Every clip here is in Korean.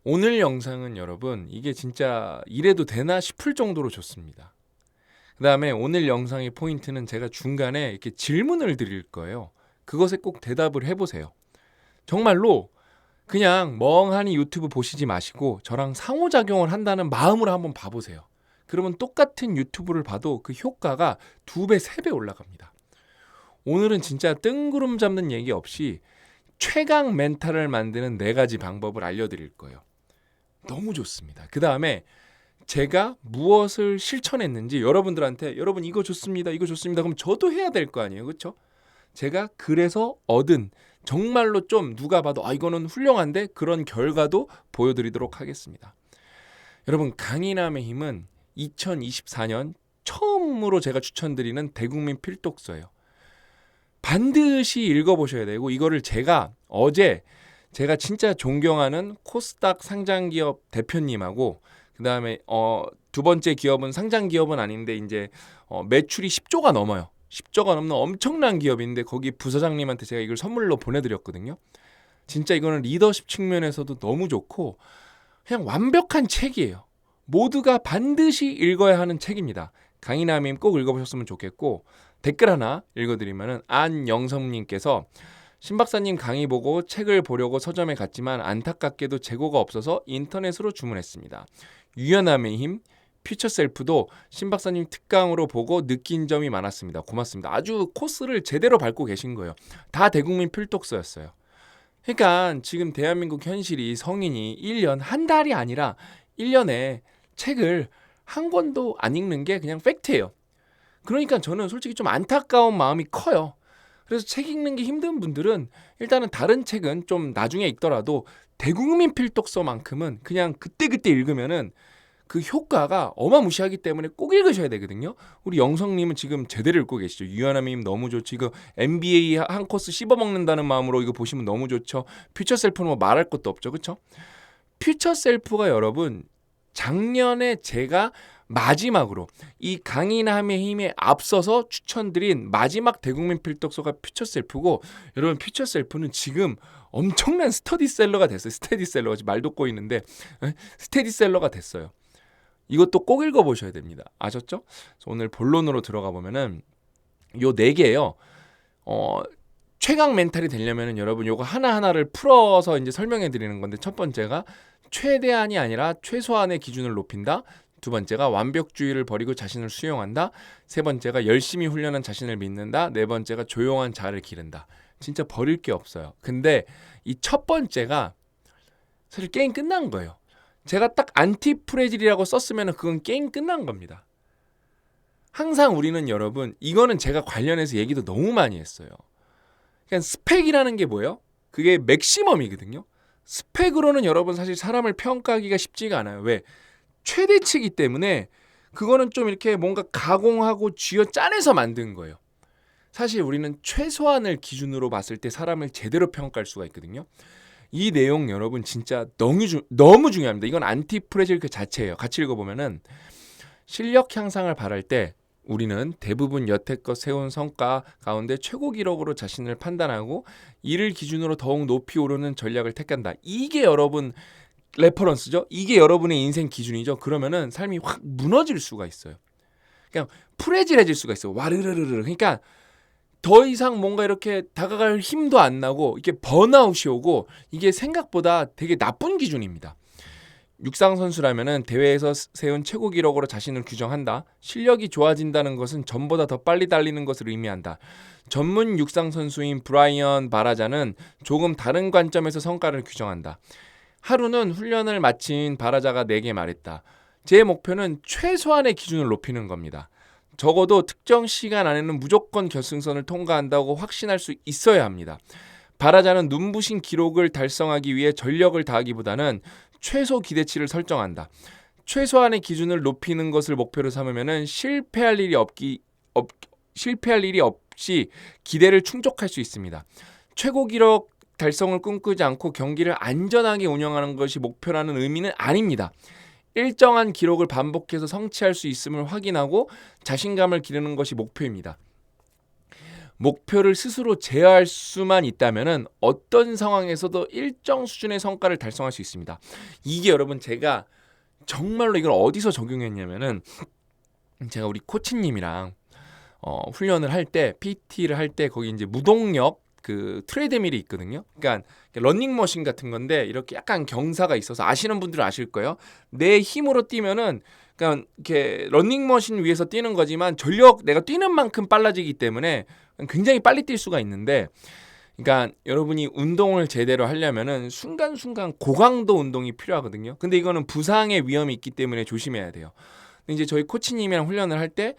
오늘 영상은 여러분 이게 진짜 이래도 되나 싶을 정도로 좋습니다. 그 다음에 오늘 영상의 포인트는 제가 중간에 이렇게 질문을 드릴 거예요. 그것에 꼭 대답을 해보세요. 정말로 그냥 멍하니 유튜브 보시지 마시고 저랑 상호작용을 한다는 마음으로 한번 봐보세요. 그러면 똑같은 유튜브를 봐도 그 효과가 2배, 3배 올라갑니다. 오늘은 진짜 뜬구름 잡는 얘기 없이 최강 멘탈을 만드는 4가지 방법을 알려드릴 거예요. 너무 좋습니다. 그 다음에 제가 무엇을 실천했는지 여러분들한테 여러분 이거 좋습니다. 이거 좋습니다. 그럼 저도 해야 될 거 아니에요. 그렇죠? 제가 그래서 얻은 정말로 좀 누가 봐도 이거는 훌륭한데 그런 결과도 보여드리도록 하겠습니다. 여러분 강인함의 힘은 2024년 처음으로 제가 추천드리는 대국민 필독서예요. 반드시 읽어보셔야 되고 이거를 제가 어제 제가 진짜 존경하는 코스닥 상장기업 대표님하고 그다음에 두 번째 기업은 상장기업은 아닌데 이제 매출이 10조가 넘어요. 10조가 넘는 엄청난 기업인데 거기 부사장님한테 제가 이걸 선물로 보내드렸거든요. 진짜 이거는 리더십 측면에서도 너무 좋고 그냥 완벽한 책이에요. 모두가 반드시 읽어야 하는 책입니다. 강인함님 꼭 읽어보셨으면 좋겠고 댓글 하나 읽어드리면은 안영성님께서 신박사님 강의 보고 책을 보려고 서점에 갔지만 안타깝게도 재고가 없어서 인터넷으로 주문했습니다. 유연함의 힘, 퓨처셀프도 신박사님 특강으로 보고 느낀 점이 많았습니다. 고맙습니다. 아주 코스를 제대로 밟고 계신 거예요. 다 대국민 필독서였어요. 그러니까 지금 대한민국 현실이 성인이 1년, 한 달이 아니라 1년에 책을 한 권도 안 읽는 게 그냥 팩트예요. 그러니까 저는 솔직히 좀 안타까운 마음이 커요. 그래서 책 읽는 게 힘든 분들은 일단은 다른 책은 좀 나중에 읽더라도 대국민 필독서만큼은 그냥 그때그때 읽으면은 그 효과가 어마무시하기 때문에 꼭 읽으셔야 되거든요. 우리 영성님은 지금 제대로 읽고 계시죠. 유연함님 너무 좋죠. 이거 MBA 한 코스 씹어먹는다는 마음으로 이거 보시면 너무 좋죠. 퓨처 셀프는 뭐 말할 것도 없죠. 그렇죠? 퓨처 셀프가 여러분 작년에 제가 마지막으로 이 강인함의 힘에 앞서서 추천드린 마지막 대국민 필독서가 퓨처 셀프고 여러분 퓨처 셀프는 지금 엄청난 스터디셀러가 됐어요. 스테디셀러가 지금 말도 꼬이는데 스테디셀러가 됐어요. 이것도 꼭 읽어보셔야 됩니다. 아셨죠? 오늘 본론으로 들어가 보면은 요 4개예요. 최강 멘탈이 되려면은 여러분 요거 하나하나를 풀어서 이제 설명해 드리는 건데 첫 번째가 최대한이 아니라 최소한의 기준을 높인다. 두 번째가 완벽주의를 버리고 자신을 수용한다. 세 번째가 열심히 훈련한 자신을 믿는다. 네 번째가 조용한 자아를 기른다. 진짜 버릴 게 없어요. 근데 이 첫 번째가 사실 게임 끝난 거예요. 제가 딱 안티프레질이라고 썼으면 그건 게임 끝난 겁니다. 항상 우리는 여러분 이거는 제가 관련해서 얘기도 너무 많이 했어요. 그러니까 스펙이라는 게 뭐예요? 그게 맥시멈이거든요. 스펙으로는 여러분 사실 사람을 평가하기가 쉽지가 않아요. 왜? 최대치이기 때문에 그거는 좀 이렇게 뭔가 가공하고 쥐어 짜내서 만든 거예요. 사실 우리는 최소한을 기준으로 봤을 때 사람을 제대로 평가할 수가 있거든요. 이 내용 여러분 진짜 너무 중요합니다. 이건 안티프레질 그 자체예요. 같이 읽어보면은 실력 향상을 바랄 때 우리는 대부분 여태껏 세운 성과 가운데 최고 기록으로 자신을 판단하고 이를 기준으로 더욱 높이 오르는 전략을 택한다. 이게 여러분 레퍼런스죠. 이게 여러분의 인생 기준이죠. 그러면은 삶이 확 무너질 수가 있어요. 그냥 프레질해질 수가 있어요. 와르르르르. 그러니까 더 이상 뭔가 이렇게 다가갈 힘도 안 나고 이게 번아웃이 오고 이게 생각보다 되게 나쁜 기준입니다. 육상 선수라면은 대회에서 세운 최고 기록으로 자신을 규정한다. 실력이 좋아진다는 것은 전보다 더 빨리 달리는 것을 의미한다. 전문 육상 선수인 브라이언 바라자는 조금 다른 관점에서 성과를 규정한다. 하루는 훈련을 마친 바라자가 내게 말했다. 제 목표는 최소한의 기준을 높이는 겁니다. 적어도 특정 시간 안에는 무조건 결승선을 통과한다고 확신할 수 있어야 합니다. 바라자는 눈부신 기록을 달성하기 위해 전력을 다하기보다는 최소 기대치를 설정한다. 최소한의 기준을 높이는 것을 목표로 삼으면 실패할 일이 없이 기대를 충족할 수 있습니다. 최고 기록 달성을 꿈꾸지 않고 경기를 안전하게 운영하는 것이 목표라는 의미는 아닙니다. 일정한 기록을 반복해서 성취할 수 있음을 확인하고 자신감을 기르는 것이 목표입니다. 목표를 스스로 제어할 수만 있다면은 어떤 상황에서도 일정 수준의 성과를 달성할 수 있습니다. 이게 여러분 제가 정말로 이걸 어디서 적용했냐면은 제가 우리 코치님이랑 훈련을 할 때 PT를 할 때 거기 이제 무동력 그 트레드밀이 있거든요. 그러니까 러닝머신 같은 건데 이렇게 약간 경사가 있어서 아시는 분들은 아실 거예요. 내 힘으로 뛰면은 그러니까 이렇게 러닝머신 위에서 뛰는 거지만 전력 내가 뛰는 만큼 빨라지기 때문에 굉장히 빨리 뛸 수가 있는데 그러니까 여러분이 운동을 제대로 하려면은 순간순간 고강도 운동이 필요하거든요. 근데 이거는 부상의 위험이 있기 때문에 조심해야 돼요. 근데 이제 저희 코치님이랑 훈련을 할 때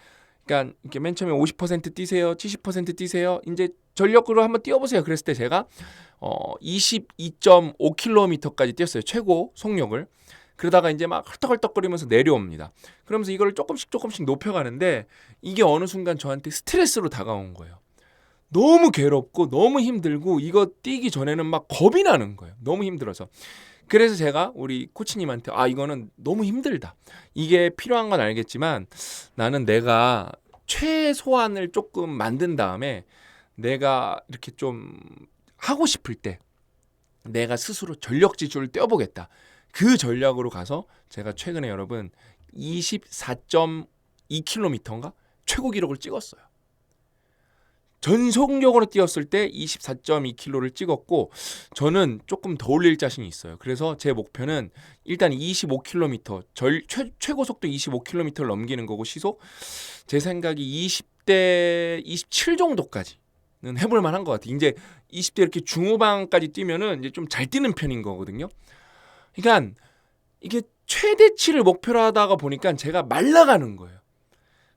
그러니까 이렇게 맨 처음에 50% 뛰세요. 70% 뛰세요. 이제 전력으로 한번 뛰어보세요. 그랬을 때 제가 22.5km까지 뛰었어요. 최고 속력을. 그러다가 이제 막 헐떡헐떡거리면서 내려옵니다. 그러면서 이걸 조금씩 높여가는데 이게 어느 순간 저한테 스트레스로 다가온 거예요. 너무 괴롭고 너무 힘들고 이거 뛰기 전에는 막 겁이 나는 거예요. 너무 힘들어서. 그래서 제가 우리 코치님한테 이거는 너무 힘들다. 이게 필요한 건 알겠지만 나는 내가 최소한을 조금 만든 다음에 내가 이렇게 좀 하고 싶을 때 내가 스스로 전력 지수를 떼어보겠다. 그 전략으로 가서 제가 최근에 여러분 24.2km인가 최고 기록을 찍었어요. 전속력으로 뛰었을 때 24.2km를 찍었고 저는 조금 더 올릴 자신이 있어요. 그래서 제 목표는 일단 25km 최고 속도 25km를 넘기는 거고 시속 제 생각이 20대 27 정도까지는 해볼 만한 것 같아요. 이제 20대 이렇게 중후반까지 뛰면은 이제 좀 잘 뛰는 편인 거거든요. 그러니까 이게 최대치를 목표로 하다가 보니까 제가 말라가는 거예요.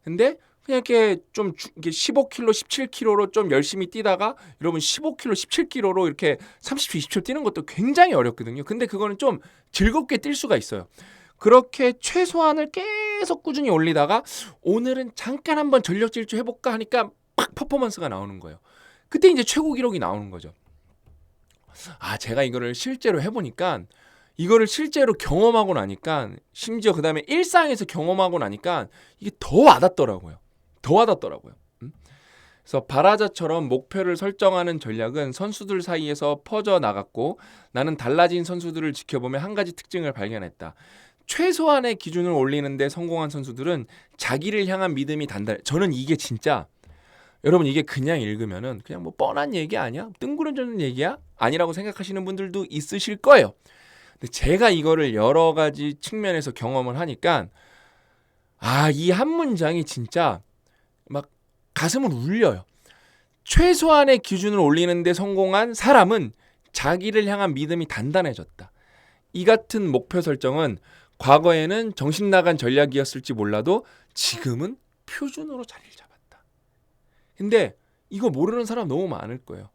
근데 그냥 이렇게 좀 이렇게 15km, 17km로 좀 열심히 뛰다가 여러분 15km, 17km로 이렇게 30초, 20초 뛰는 것도 굉장히 어렵거든요. 근데 그거는 좀 즐겁게 뛸 수가 있어요. 그렇게 최소한을 계속 꾸준히 올리다가 오늘은 잠깐 한번 전력 질주 해볼까 하니까 팍 퍼포먼스가 나오는 거예요. 그때 이제 최고 기록이 나오는 거죠. 제가 이거를 실제로 해보니까 이거를 실제로 경험하고 나니까 심지어 그 다음에 일상에서 경험하고 나니까 이게 더 와닿더라고요. 그래서 바라자처럼 목표를 설정하는 전략은 선수들 사이에서 퍼져 나갔고 나는 달라진 선수들을 지켜보며 한 가지 특징을 발견했다. 최소한의 기준을 올리는데 성공한 선수들은 자기를 향한 믿음이 단단해. 저는 이게 진짜 여러분 이게 그냥 읽으면은 그냥 뭐 뻔한 얘기 아니야? 뜬구름잡는 얘기야? 아니라고 생각하시는 분들도 있으실 거예요. 근데 제가 이거를 여러 가지 측면에서 경험을 하니까 이 한 문장이 진짜 막 가슴을 울려요. 최소한의 기준을 올리는데 성공한 사람은 자기를 향한 믿음이 단단해졌다. 이 같은 목표 설정은 과거에는 정신 나간 전략이었을지 몰라도 지금은 표준으로 자리를 잡았다. 근데 이거 모르는 사람 너무 많을 거예요.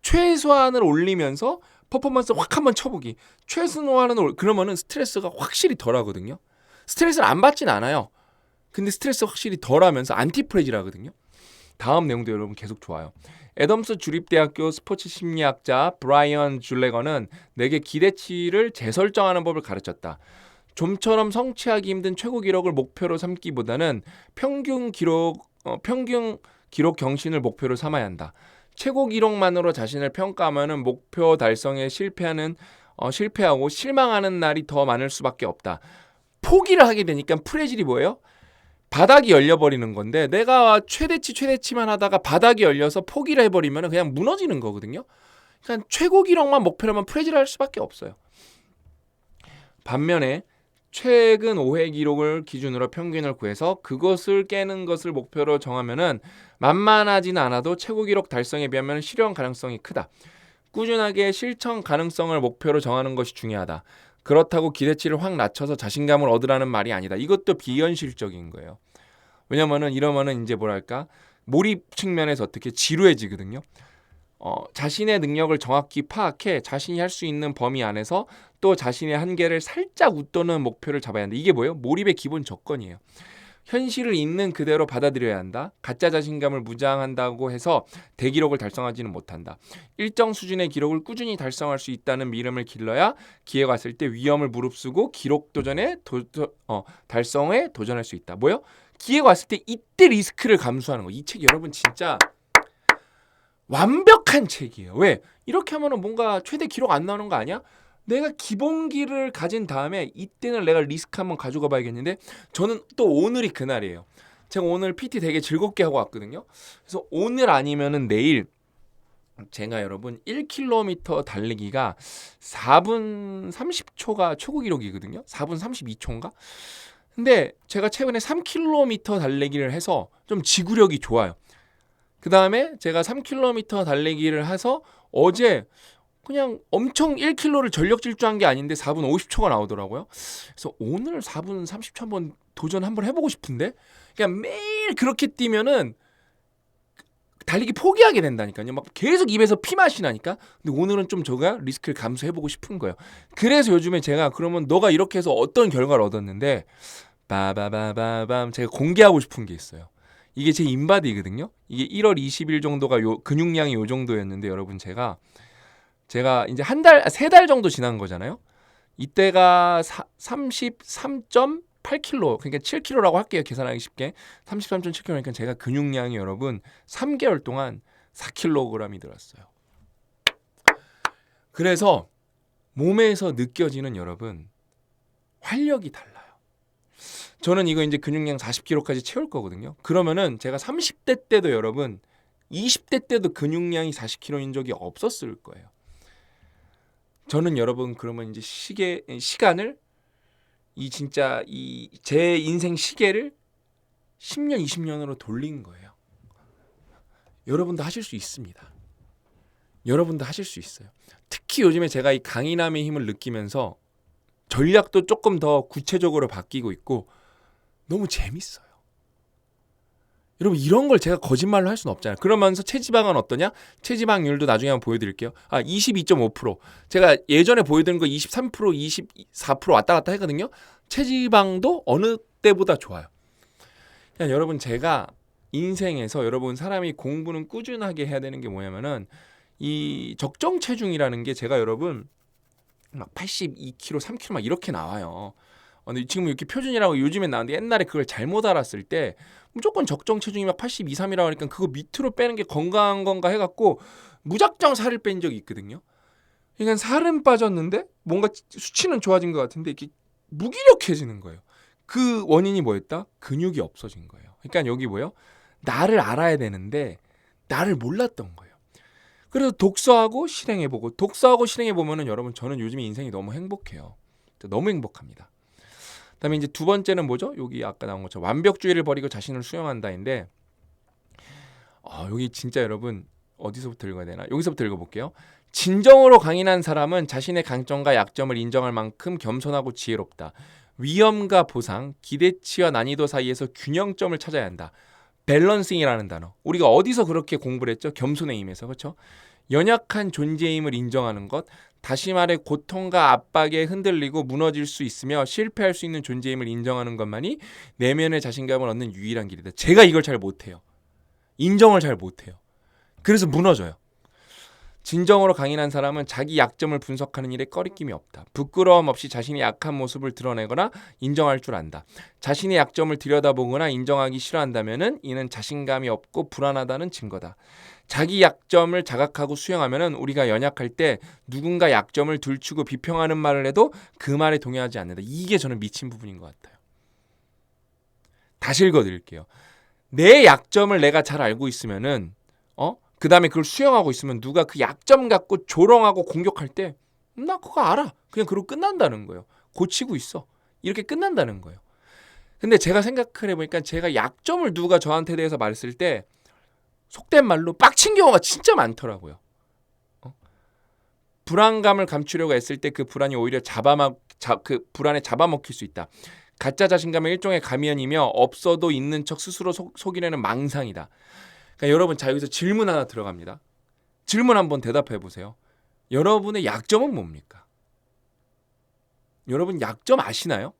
최소한을 올리면서 퍼포먼스 확 한번 쳐보기. 최소한을 그러면은 스트레스가 확실히 덜하거든요. 스트레스를 안 받진 않아요. 근데 스트레스 확실히 덜하면서 안티프레질하거든요. 다음 내용도 여러분 계속 좋아요. 애덤스 주립대학교 스포츠 심리학자 브라이언 줄레거는 내게 기대치를 재설정하는 법을 가르쳤다. 좀처럼 성취하기 힘든 최고 기록을 목표로 삼기보다는 평균 기록 경신을 목표로 삼아야 한다. 최고 기록만으로 자신을 평가하면은 목표 달성에 실패하고 실망하는 날이 더 많을 수밖에 없다. 포기를 하게 되니까 프레질이 뭐예요? 바닥이 열려버리는 건데 내가 최대치만 하다가 바닥이 열려서 포기를 해버리면 그냥 무너지는 거거든요. 그러니까 최고 기록만 목표로 하면 프레질할 수밖에 없어요. 반면에 최근 5회 기록을 기준으로 평균을 구해서 그것을 깨는 것을 목표로 정하면은 만만하지는 않아도 최고 기록 달성에 비하면 실현 가능성이 크다. 꾸준하게 실천 가능성을 목표로 정하는 것이 중요하다. 그렇다고 기대치를 확 낮춰서 자신감을 얻으라는 말이 아니다. 이것도 비현실적인 거예요. 왜냐면은 이러면은 이제 뭐랄까 몰입 측면에서 어떻게 지루해지거든요. 자신의 능력을 정확히 파악해 자신이 할 수 있는 범위 안에서 또 자신의 한계를 살짝 웃도는 목표를 잡아야 한다. 이게 뭐예요? 몰입의 기본 조건이에요. 현실을 있는 그대로 받아들여야 한다. 가짜 자신감을 무장한다고 해서 대기록을 달성하지는 못한다. 일정 수준의 기록을 꾸준히 달성할 수 있다는 믿음을 길러야 기회가 왔을 때 위험을 무릅쓰고 기록 달성에 도전할 수 있다. 뭐요? 기회가 왔을 때 이때 리스크를 감수하는 거. 이 책 여러분 진짜 완벽한 책이에요. 왜? 이렇게 하면은 뭔가 최대 기록 안 나오는 거 아니야? 내가 기본기를 가진 다음에 이때는 내가 리스크 한번 가져가 봐야겠는데 저는 또 오늘이 그날이에요. 제가 오늘 PT 되게 즐겁게 하고 왔거든요. 그래서 오늘 아니면은 내일 제가 여러분 1km 달리기가 4분 30초가 최고 기록이거든요. 4분 32초인가? 근데 제가 최근에 3km 달리기를 해서 좀 지구력이 좋아요. 그 다음에 제가 3km 달리기를 해서 어제 그냥 엄청 1km를 전력 질주한 게 아닌데 4분 50초가 나오더라고요. 그래서 오늘 4분 30초 한번 도전 한번 해보고 싶은데 그냥 매일 그렇게 뛰면은 달리기 포기하게 된다니까요. 막 계속 입에서 피맛이 나니까. 근데 오늘은 좀 제가 리스크를 감수해보고 싶은 거예요. 그래서 요즘에 제가 그러면 너가 이렇게 해서 어떤 결과를 얻었는데 바바바바밤 제가 공개하고 싶은 게 있어요. 이게 제 인바디거든요. 이게 1월 20일 정도가 근육량이 요 정도였는데 여러분 제가 이제 한 달, 3달 정도 지난 거잖아요. 이때가 33.8kg, 그러니까 7kg라고 할게요. 계산하기 쉽게. 33.7kg니까 제가 근육량이 여러분 3개월 동안 4kg이 늘었어요. 그래서 몸에서 느껴지는 여러분 활력이 달라요. 저는 이거 이제 근육량 40kg까지 채울 거거든요. 그러면은 제가 30대 때도 여러분 20대 때도 근육량이 40kg인 적이 없었을 거예요. 저는 여러분 그러면 이제 시간을 진짜 제 인생 시계를 10년, 20년으로 돌린 거예요. 여러분도 하실 수 있습니다. 여러분도 하실 수 있어요. 특히 요즘에 제가 이 강인함의 힘을 느끼면서 전략도 조금 더 구체적으로 바뀌고 있고 너무 재밌어요. 여러분 이런 걸 제가 거짓말로 할 수는 없잖아요. 그러면서 체지방은 어떠냐? 체지방률도 나중에 한번 보여드릴게요. 22.5%. 제가 예전에 보여드린 거 23%, 24% 왔다 갔다 했거든요. 체지방도 어느 때보다 좋아요. 그냥 여러분 제가 인생에서 여러분 사람이 공부는 꾸준하게 해야 되는 게 뭐냐면은 이 적정 체중이라는 게 제가 여러분 막 82kg, 3kg 막 이렇게 나와요. 근데 지금 이렇게 표준이라고 요즘엔 나오는데 옛날에 그걸 잘못 알았을 때 무조건 적정 체중이 막 82, 3이라고 하니까 그거 밑으로 빼는 게 건강한 건가 해갖고 무작정 살을 뺀 적이 있거든요. 그러니까 살은 빠졌는데 뭔가 수치는 좋아진 것 같은데 이렇게 무기력해지는 거예요. 그 원인이 뭐였다? 근육이 없어진 거예요. 그러니까 여기 뭐예요? 나를 알아야 되는데 나를 몰랐던 거예요. 그래서 독서하고 실행해보고 독서하고 실행해보면은 여러분 저는 요즘 인생이 너무 행복해요. 너무 행복합니다. 그다음에 이제 두 번째는 뭐죠? 여기 아까 나온 것처럼 완벽주의를 버리고 자신을 수용한다인데 여기 진짜 여러분 어디서부터 읽어야 되나? 여기서부터 읽어볼게요. 진정으로 강인한 사람은 자신의 강점과 약점을 인정할 만큼 겸손하고 지혜롭다. 위험과 보상, 기대치와 난이도 사이에서 균형점을 찾아야 한다. 밸런싱이라는 단어. 우리가 어디서 그렇게 공부를 했죠? 겸손의 힘에서. 그렇죠? 연약한 존재의 힘을 인정하는 것. 다시 말해 고통과 압박에 흔들리고 무너질 수 있으며 실패할 수 있는 존재의 힘을 인정하는 것만이 내면의 자신감을 얻는 유일한 길이다. 제가 이걸 잘 못해요. 인정을 잘 못해요. 그래서 무너져요. 진정으로 강인한 사람은 자기 약점을 분석하는 일에 꺼리낌이 없다. 부끄러움 없이 자신의 약한 모습을 드러내거나 인정할 줄 안다. 자신의 약점을 들여다보거나 인정하기 싫어한다면 이는 자신감이 없고 불안하다는 증거다. 자기 약점을 자각하고 수용하면 우리가 연약할 때 누군가 약점을 들추고 비평하는 말을 해도 그 말에 동의하지 않는다. 이게 저는 미친 부분인 것 같아요. 다시 읽어드릴게요. 내 약점을 내가 잘 알고 있으면은 그 다음에 그걸 수용하고 있으면 누가 그 약점 갖고 조롱하고 공격할 때 나 그거 알아. 그냥 그러고 끝난다는 거예요. 고치고 있어. 이렇게 끝난다는 거예요. 근데 제가 생각을 해보니까 제가 약점을 누가 저한테 대해서 말했을 때 속된 말로 빡친 경우가 진짜 많더라고요. 불안감을 감추려고 했을 때 그 불안이 오히려 그 불안에 잡아먹힐 수 있다. 가짜 자신감은 일종의 가면이며 없어도 있는 척 스스로 속이려는 망상이다. 그러니까 여러분 자 여기서 질문 하나 들어갑니다. 질문 한번 대답해 보세요. 여러분의 약점은 뭡니까? 여러분 약점 아시나요?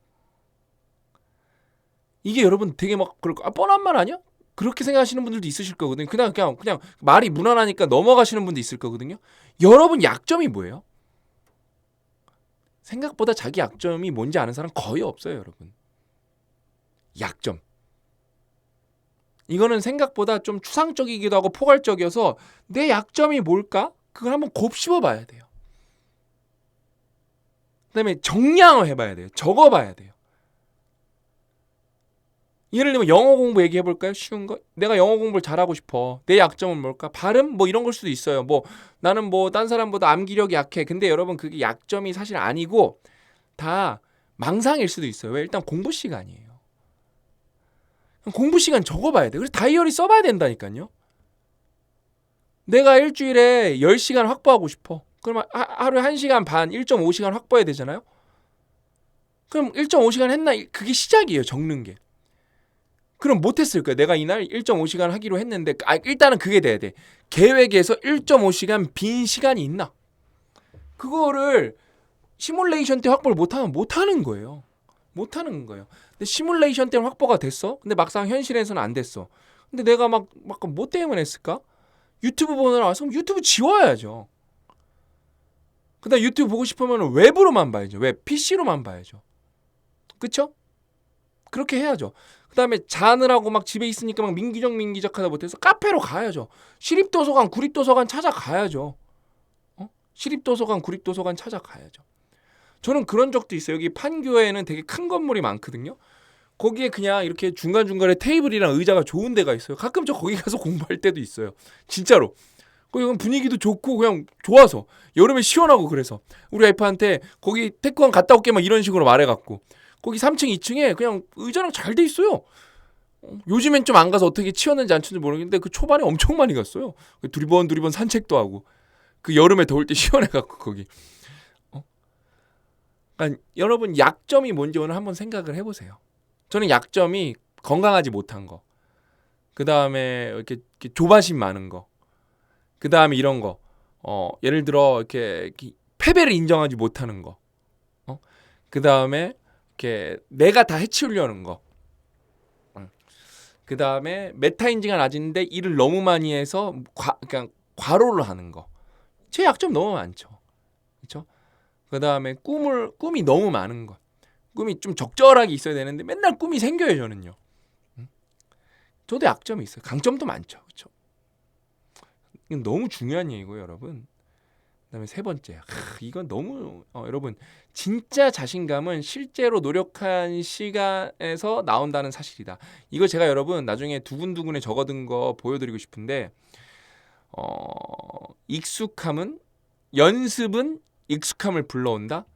이게 여러분 되게 막 뻔한 말 아니야? 그렇게 생각하시는 분들도 있으실 거거든요. 그냥 말이 무난하니까 넘어가시는 분도 있을 거거든요. 여러분 약점이 뭐예요? 생각보다 자기 약점이 뭔지 아는 사람 거의 없어요, 여러분. 약점. 이거는 생각보다 좀 추상적이기도 하고 포괄적이어서 내 약점이 뭘까? 그걸 한번 곱씹어 봐야 돼요. 그다음에 정량을 해봐야 돼요. 적어봐야 돼요. 예를 들면 영어 공부 얘기해 볼까요? 쉬운 거. 내가 영어 공부를 잘하고 싶어. 내 약점은 뭘까? 발음 뭐 이런 걸 수도 있어요. 뭐 나는 뭐 딴 사람보다 암기력이 약해. 근데 여러분 그게 약점이 사실 아니고 다 망상일 수도 있어요. 왜? 일단 공부 시간이에요. 공부 시간 적어봐야 돼. 그래서 다이어리 써봐야 된다니까요. 내가 일주일에 10시간 확보하고 싶어. 그러면 하루에 1시간 반, 1.5시간 확보해야 되잖아요. 그럼 1.5시간 했나? 그게 시작이에요. 적는 게. 그럼 못했을 거야. 내가 이날 1.5시간 하기로 했는데 일단은 그게 돼야 돼. 계획에서 1.5시간 빈 시간이 있나? 그거를 시뮬레이션 때 확보를 못하면 못하는 거예요. 못하는 거예요. 근데 시뮬레이션 때는 확보가 됐어. 근데 막상 현실에서는 안 됐어. 근데 내가 막 뭐 때문에 했을까? 유튜브 보느라 와서 유튜브 지워야죠. 그다음 유튜브 보고 싶으면 웹으로만 봐야죠. 웹 PC로만 봐야죠. 그쵸? 그렇게 해야죠. 그다음에 자느라고 막 집에 있으니까 막 민기적 하다 못해서 카페로 가야죠. 시립도서관, 구립도서관 찾아가야죠. 시립도서관, 구립도서관 찾아가야죠. 저는 그런 적도 있어요. 여기 판교에는 되게 큰 건물이 많거든요. 거기에 그냥 이렇게 중간중간에 테이블이랑 의자가 좋은 데가 있어요. 가끔 저 거기 가서 공부할 때도 있어요. 진짜로. 거기 분위기도 좋고 그냥 좋아서 여름에 시원하고 그래서 우리 와이프한테 거기 태권 갔다 올게 막 이런 식으로 말해갖고 거기 3층 2층에 그냥 의자랑 잘 돼 있어요. 요즘엔 좀 안 가서 어떻게 치웠는지 안 치웠는지 모르겠는데 그 초반에 엄청 많이 갔어요. 두리번 산책도 하고 그 여름에 더울 때 시원해갖고 거기. 그러니까 여러분 약점이 뭔지 오늘 한번 생각을 해보세요. 저는 약점이 건강하지 못한 거, 그 다음에 이렇게 조바심 많은 거, 그 다음에 이런 거, 예를 들어 이렇게 패배를 인정하지 못하는 거, 그 다음에 이렇게 내가 다 해치우려는 거, 그 다음에 메타인지가 낮은데 일을 너무 많이 해서 그냥 과로를 하는 거. 제 약점 너무 많죠, 그렇죠? 그 다음에 꿈이 너무 많은 거. 꿈이 좀 적절하게 있어야 되는데 맨날 꿈이 생겨요 저는요. 저도 약점이 있어요. 강점도 많죠, 그렇죠? 이건 너무 중요한 얘기고요, 여러분. 그다음에 세 번째, 이건 너무 여러분 진짜 자신감은 실제로 노력한 시간에서 나온다는 사실이다. 이거 제가 여러분 나중에 두근두근에 적어둔 거 보여드리고 싶은데 익숙함은 연습은 익숙함을 불러온다.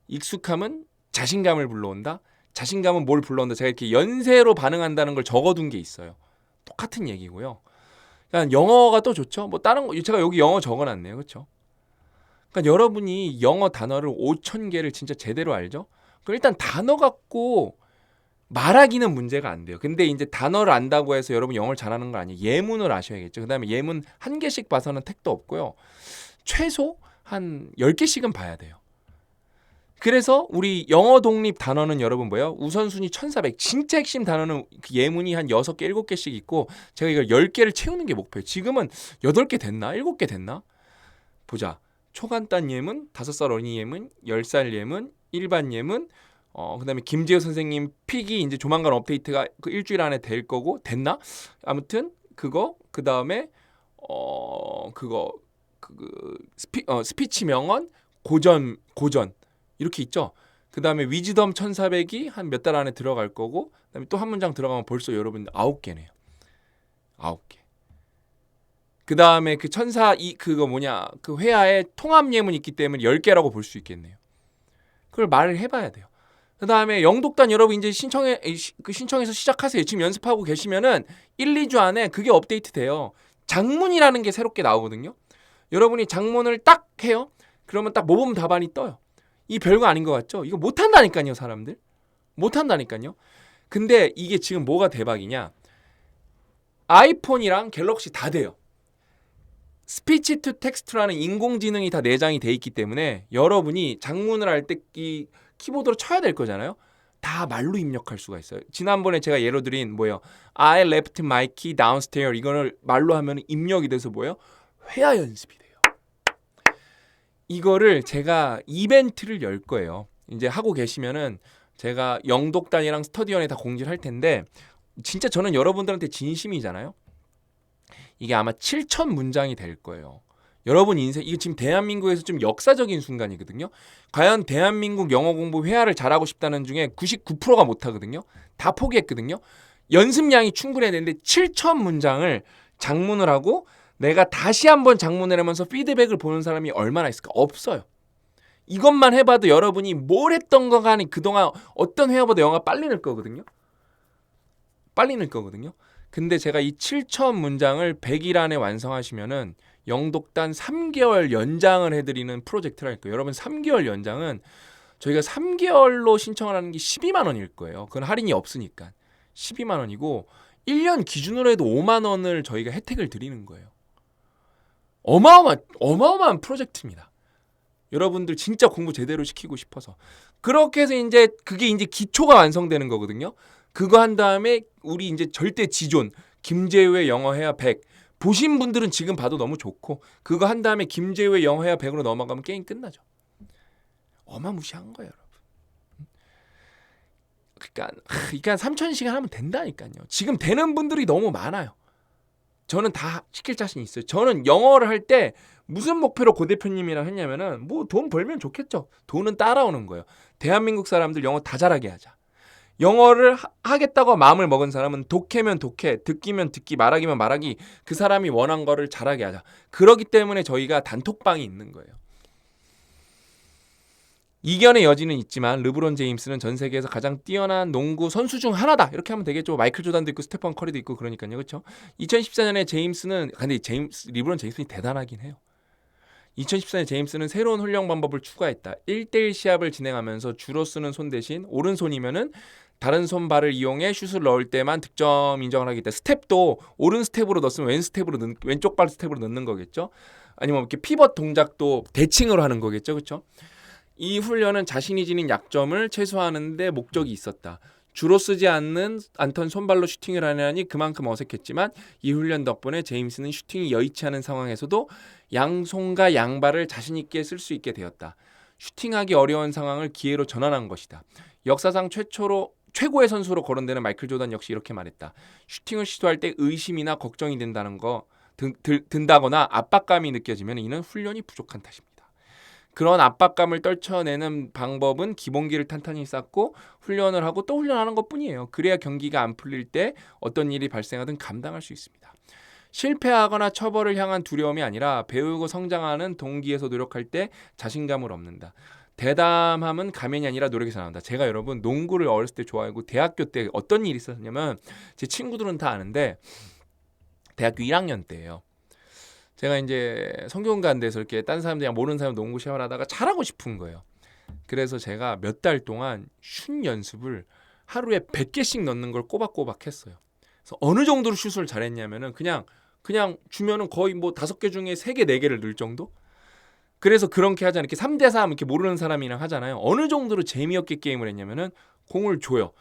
익숙함은 자신감을 불러온다. 자신감은 뭘 불러온다. 제가 이렇게 연세로 반응한다는 걸 적어둔 게 있어요. 똑같은 얘기고요. 그러니까 영어가 또 좋죠. 뭐 다른 거 제가 여기 영어 적어놨네요, 그렇죠? 그러니까 여러분이 영어 단어를 5,000개를 진짜 제대로 알죠? 그럼 일단 단어 갖고 말하기는 문제가 안 돼요. 근데 이제 단어를 안다고 해서 여러분 영어를 잘하는 거 아니에요. 예문을 아셔야겠죠. 그다음에 예문 한 개씩 봐서는 택도 없고요. 최소 한 10개씩은 봐야 돼요. 그래서 우리 영어 독립 단어는 여러분 뭐예요? 우선순위 1400. 진짜 핵심 단어는 그 예문이 한 6개, 7개씩 있고 제가 이걸 10개를 채우는 게 목표예요. 지금은 8개 됐나? 7개 됐나? 보자. 초간단 예문, 5살 어린이 예문, 10살 예문, 일반 예문, 그다음에 김재호 선생님 픽이 이제 조만간 업데이트가 그 일주일 안에 될 거고 됐나? 아무튼 그거 그다음에 스피치 명언, 고전 이렇게 있죠. 그다음에 위즈덤 1400이 한 몇 달 안에 들어갈 거고 그다음에 또 한 문장 들어가면 벌써 여러분 9개네요. 9개. 그다음에 그 그 회화에 통합 예문이 있기 때문에 10개라고 볼 수 있겠네요. 그걸 말을 해봐야 돼요. 그다음에 영독단 여러분 이제 신청해서 시작하세요. 지금 연습하고 계시면은 1, 2주 안에 그게 업데이트 돼요. 장문이라는 게 새롭게 나오거든요. 여러분이 장문을 딱 해요. 그러면 딱 모범 답안이 떠요. 이 별거 아닌 것 같죠? 이거 못한다니까요, 사람들. 못한다니까요. 근데 이게 지금 뭐가 대박이냐? 아이폰이랑 갤럭시 다 돼요. 스피치 투 텍스트라는 인공지능이 다 내장이 돼 있기 때문에 여러분이 장문을 할 때 이 키보드로 쳐야 될 거잖아요. 다 말로 입력할 수가 있어요. 지난번에 제가 예로 드린 뭐예요? I left my key downstairs 이거를 말로 하면 입력이 돼서 뭐예요? 회화 연습이 돼요. 이거를 제가 이벤트를 열 거예요. 이제 하고 계시면은 제가 영독단이랑 스터디언에 다 공지를 할 텐데 진짜 저는 여러분들한테 진심이잖아요. 이게 아마 7천 문장이 될 거예요. 여러분 인생, 이거 지금 대한민국에서 좀 역사적인 순간이거든요. 과연 대한민국 영어 공부 회화를 잘하고 싶다는 중에 99%가 못하거든요. 다 포기했거든요. 연습량이 충분해야 되는데 7천 문장을 장문을 하고 내가 다시 한번 장문을 하면서 피드백을 보는 사람이 얼마나 있을까? 없어요. 이것만 해봐도 여러분이 뭘 했던 거 간에 그동안 어떤 회화보다 영어가 빨리 늘 거거든요. 빨리 늘 거거든요. 근데 제가 이 7천 문장을 100일 안에 완성하시면은 영독단 3개월 연장을 해드리는 프로젝트를 할 거예요. 여러분 3개월 연장은 저희가 3개월로 신청을 하는 게 12만 원일 거예요. 그건 할인이 없으니까 12만 원이고 1년 기준으로 해도 5만 원을 저희가 혜택을 드리는 거예요. 어마어마한 프로젝트입니다. 여러분들 진짜 공부 제대로 시키고 싶어서 그렇게 해서 이제 그게 이제 기초가 완성되는 거거든요. 그거 한 다음에 우리 이제 절대 지존 김재우의 영어 회화 100 보신 분들은 지금 봐도 너무 좋고 그거 한 다음에 김재우의 영어 회화 100으로 넘어가면 게임 끝나죠. 어마무시한 거예요, 여러분. 그러니까 3,000시간 하면 된다니까요. 지금 되는 분들이 너무 많아요. 저는 다 시킬 자신 있어요. 저는 영어를 할 때 무슨 목표로 고 대표님이랑 했냐면은 뭐 돈 벌면 좋겠죠. 돈은 따라오는 거예요. 대한민국 사람들 영어 다 잘하게 하자. 영어를 하겠다고 마음을 먹은 사람은 독해면 독해, 듣기면 듣기, 말하기면 말하기 그 사람이 원한 거를 잘하게 하자. 그러기 때문에 저희가 단톡방이 있는 거예요. 이견의 여지는 있지만 르브론 제임스는 전 세계에서 가장 뛰어난 농구 선수 중 하나다. 이렇게 하면 되겠죠. 마이클 조단도 있고 스테판 커리도 있고 그러니까요. 그렇죠? 2014년에 제임스는 근데 르브론 제임스는 대단하긴 해요. 2014년 제임스는 새로운 훈련 방법을 추가했다. 1대1 시합을 진행하면서 주로 쓰는 손 대신 오른손이면은 다른 손발을 이용해 슛을 넣을 때만 득점 인정을 하기 때문에 스텝도 오른 스텝으로 넣었으면 왼쪽 발 스텝으로 넣는 거겠죠. 아니면 이렇게 피벗 동작도 대칭으로 하는 거겠죠. 그렇죠? 이 훈련은 자신이 지닌 약점을 최소화하는 데 목적이 있었다. 주로 쓰지 않던 손발로 슈팅을 하려니 그만큼 어색했지만 이 훈련 덕분에 제임스는 슈팅이 여의치 않은 상황에서도 양손과 양발을 자신 있게 쓸 수 있게 되었다. 슈팅하기 어려운 상황을 기회로 전환한 것이다. 역사상 최고의 선수로 거론되는 마이클 조던 역시 이렇게 말했다. 슈팅을 시도할 때 의심이나 걱정이 든다거나 압박감이 느껴지면 이는 훈련이 부족한 탓입니다. 그런 압박감을 떨쳐내는 방법은 기본기를 탄탄히 쌓고 훈련을 하고 또 훈련하는 것뿐이에요. 그래야 경기가 안 풀릴 때 어떤 일이 발생하든 감당할 수 있습니다. 실패하거나 처벌을 향한 두려움이 아니라 배우고 성장하는 동기에서 노력할 때 자신감을 얻는다. 대담함은 가면이 아니라 노력에서 나온다. 제가 여러분 농구를 어렸을 때 좋아하고 대학교 때 어떤 일이 있었냐면 제 친구들은 다 아는데 대학교 1학년 때예요. 제가 이제 성균관대에서 이렇게 딴 사람들이랑 모르는 사람 농구 시합을 하다가 잘하고 싶은 거예요. 그래서 제가 몇 달 동안 슛 연습을 하루에 100개씩 넣는 걸 꼬박꼬박 했어요. 그래서 어느 정도로 슛을 잘했냐면은 그냥 주면은 거의 뭐 5개 중에 3개, 4개를 넣을 정도? 그래서 그렇게 하잖아요. 이렇게 3대3 이렇게 모르는 사람이랑 하잖아요. 어느 정도로 재미없게 게임을 했냐면은 공을 줘요.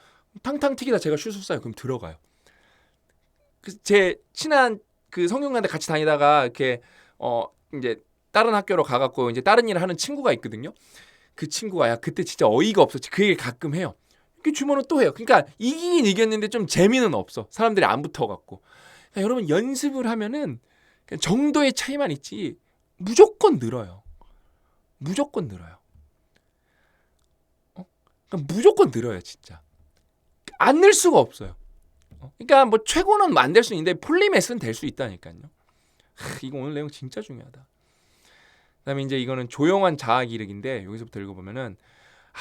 탕탕 튀기다 제가 슛을 쏴요. 그럼 들어가요. 제 친한 그 성균관대 같이 다니다가 이렇게 이제 다른 학교로 가갖고 이제 다른 일을 하는 친구가 있거든요. 그 친구가 야 그때 진짜 어이가 없었지. 그 얘기를 가끔 해요. 이렇게 주면은 또 해요. 그러니까 이기긴 이겼는데 좀 재미는 없어. 사람들이 안 붙어갖고. 그러니까 여러분 연습을 하면은 정도의 차이만 있지 무조건 늘어요. 무조건 늘어요. 그러니까 무조건 늘어요 진짜. 안 늘 수가 없어요. 그러니까 뭐 최고는 안 될 수 있는데 폴리매스는 될 수 있다니까요. 이거 오늘 내용 진짜 중요하다. 그다음에 이제 이거는 조용한 자아 기르기인데 여기서부터 읽어보면은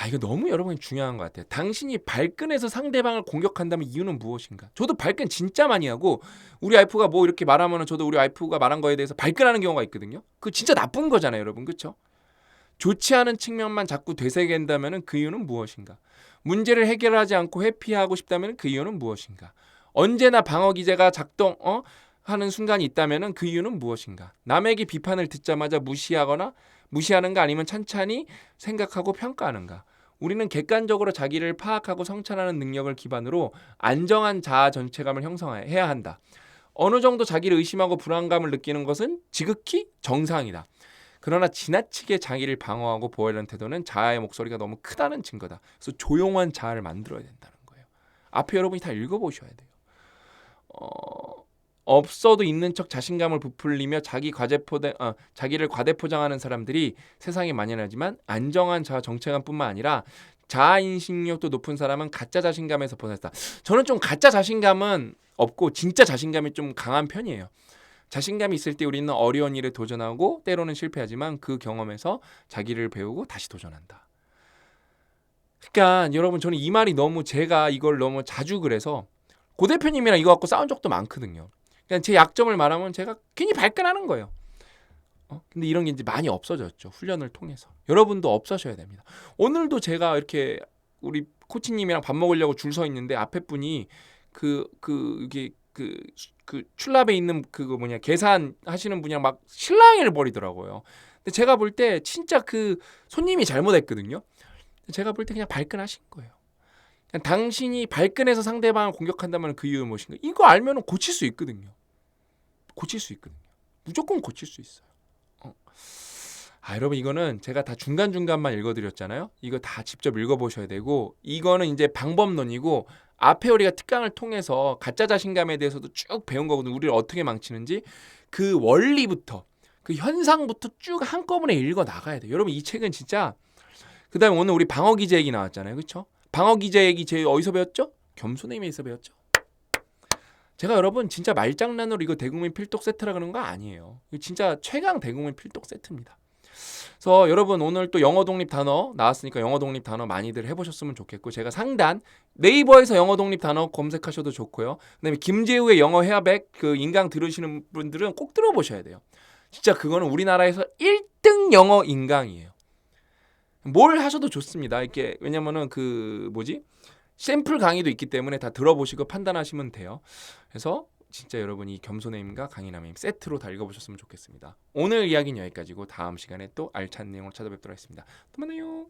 이거 너무 여러분이 중요한 것 같아요. 당신이 발끈해서 상대방을 공격한다면 이유는 무엇인가? 저도 발끈 진짜 많이 하고 우리 와이프가 뭐 이렇게 말하면은 저도 우리 와이프가 말한 거에 대해서 발끈하는 경우가 있거든요. 그거 진짜 나쁜 거잖아요, 여러분. 그렇죠? 좋지 않은 측면만 자꾸 되새긴다면은 그 이유는 무엇인가? 문제를 해결하지 않고 회피하고 싶다면 그 이유는 무엇인가? 언제나 방어 기제가 하는 순간이 있다면 그 이유는 무엇인가? 남에게 비판을 듣자마자 무시하는가 아니면 찬찬히 생각하고 평가하는가? 우리는 객관적으로 자기를 파악하고 성찰하는 능력을 기반으로 안정한 자아 전체감을 형성해야 한다. 어느 정도 자기를 의심하고 불안감을 느끼는 것은 지극히 정상이다. 그러나 지나치게 자기를 방어하고 보호하려는 태도는 자아의 목소리가 너무 크다는 증거다. 그래서 조용한 자아를 만들어야 된다는 거예요. 앞에 여러분이 다 읽어보셔야 돼요. 없어도 있는 척 자신감을 부풀리며 자기를 과대포장하는 사람들이 세상에 만연하지만 안정한 자아 정체감뿐만 아니라 자아인식력도 높은 사람은 가짜 자신감에서 벗어났다. 저는 좀 가짜 자신감은 없고 진짜 자신감이 좀 강한 편이에요. 자신감이 있을 때 우리는 어려운 일에 도전하고 때로는 실패하지만 그 경험에서 자기를 배우고 다시 도전한다. 그러니까 여러분 저는 이 말이 제가 이걸 너무 자주 그래서 고 대표님이랑 이거 갖고 싸운 적도 많거든요. 그냥 제 약점을 말하면 제가 괜히 발끈하는 거예요. 근데 이런 게 이제 많이 없어졌죠. 훈련을 통해서. 여러분도 없어셔야 됩니다. 오늘도 제가 이렇게 우리 코치님이랑 밥 먹으려고 줄 서 있는데 앞에 분이 이게 출납에 있는 계산하시는 분이랑 막 실랑이를 벌이더라고요. 근데 제가 볼 때 진짜 그 손님이 잘못했거든요. 제가 볼 때 그냥 발끈하신 거예요. 그냥 당신이 발끈해서 상대방을 공격한다면 그 이유는 무엇인가? 이거 알면 고칠 수 있거든요. 무조건 고칠 수 있어요. 여러분 이거는 제가 다 중간중간만 읽어드렸잖아요. 이거 다 직접 읽어보셔야 되고 이거는 이제 방법론이고 앞에 우리가 특강을 통해서 가짜 자신감에 대해서도 쭉 배운 거거든요. 우리를 어떻게 망치는지 그 원리부터 그 현상부터 쭉 한꺼번에 읽어 나가야 돼요. 여러분 이 책은 진짜 그 다음에 오늘 우리 방어 기제 얘기 나왔잖아요. 그렇죠? 방어 기제 얘기 제일 어디서 배웠죠? 겸손임에서 배웠죠. 제가 여러분 진짜 말장난으로 이거 대국민 필독 세트라 그러는 거 아니에요. 이거 진짜 최강 대국민 필독 세트입니다. 그래서 여러분 오늘 또 영어 독립 단어 나왔으니까 영어 독립 단어 많이들 해보셨으면 좋겠고 제가 상단 네이버에서 영어 독립 단어 검색하셔도 좋고요. 그다음에 김재우의 영어 헤어백 그 인강 들으시는 분들은 꼭 들어보셔야 돼요. 진짜 그거는 우리나라에서 1등 영어 인강이에요. 뭘 하셔도 좋습니다. 이렇게 왜냐면은 샘플 강의도 있기 때문에 다 들어보시고 판단하시면 돼요. 그래서 진짜 여러분이 겸손의 힘과 강인함의 힘 세트로 다 읽어보셨으면 좋겠습니다. 오늘 이야기는 여기까지고 다음 시간에 또 알찬 내용으로 찾아뵙도록 하겠습니다. 또 만나요.